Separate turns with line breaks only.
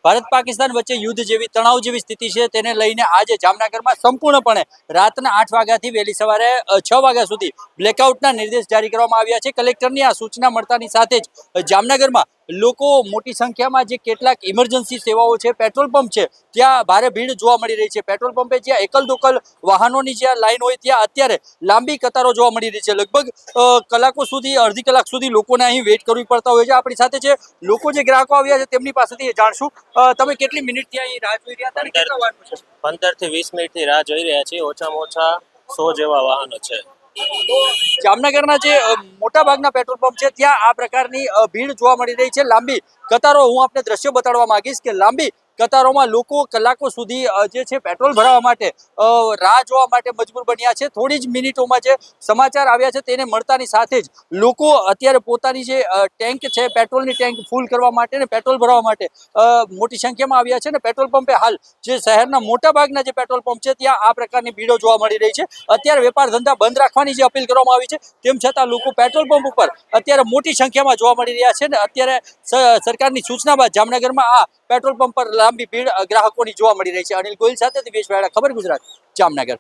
ભારત પાકિસ્તાન વચ્ચે યુદ્ધ જેવી તણાવ જેવી સ્થિતિ છે તેને લઈને આજે જામનગરમાં સંપૂર્ણપણે રાતના 8 વાગ્યાથી વહેલી સવારે 6 વાગ્યા સુધી બ્લેકઆઉટના નિર્દેશ જારી કરવામાં આવ્યા છે। કલેક્ટરની આ સૂચના મળતાની સાથે જ જામનગરમાં લોકો મોટી સંખ્યામાં જે કેટલાક ઇમરજન્સી સેવાઓ છે, પેટ્રોલ પંપ છે, ત્યાં ભારે ભીડ જોવા મળી રહી છે। પેટ્રોલ પંપે જ્યાં એકલ દોકલ વાહનોની જ્યાં લાઈન હોય ત્યાં અત્યારે લાંબી કતારો જોવા મળી રહી છે। લગભગ કલાકો સુધી, અડધી કલાક સુધી લોકોને અહીં વેઇટ કરવી પડતા હોય છે। આપણી સાથે જે લોકો, જે ગ્રાહકો આવ્યા છે તેમની પાસેથી જાણશું, તમે કેટલી મિનિટથી અહીં રાહ જોઈ રહ્યા હતા અને કેટલા વાહનો છે?
15 થી 20 મિનિટથી રાહ જોઈ રહ્યા છીએ। ઓછામાં ઓછા 100 જેવા વાહનો છે।
જામનગરના જે મોટા ભાગના પેટ્રોલ પંપ છે ત્યાં આ પ્રકારની ભીડ જોવા મળી રહી છે, લાંબી કતારો। હું આપને દ્રશ્ય બતાડવા માંગીશ કે લાંબી કતારોમાં લોકો કલાકો સુધી જે છે પેટ્રોલ ભરાવવા માટે રાહ જોવા માટે મજબૂર બન્યા છે। થોડી જ મિનિટોમાં જે સમાચાર આવ્યા છે તેને મળતાની સાથે જ લોકો અત્યારે પોતાની જે ટેન્ક છે, પેટ્રોલની ટેન્ક ફૂલ કરવા માટે ને પેટ્રોલ ભરાવવા માટે મોટી સંખ્યામાં આવ્યા છે। ને પેટ્રોલ પંપે હાલ જે શહેરના મોટા ભાગના જે પેટ્રોલ પંપ છે ત્યાં આ પ્રકારની ભીડો જોવા મળી રહી છે। અત્યારે વેપાર ધંધા બંધ રાખવાની જે અપીલ કરવામાં આવી છે, તેમ છતાં લોકો પેટ્રોલ પંપ ઉપર અત્યારે મોટી સંખ્યામાં જોવા મળી રહ્યા છે। ને અત્યારે સરકારની સૂચના બાદ જામનગરમાં આ પેટ્રોલ પંપ પર લાંબી ભીડ ગ્રાહકોની જોવા મળી રહી છે। અનિલ ગોહિલ સાથે દિવેશ વાડા, ખબર ગુજરાત, જામનગર।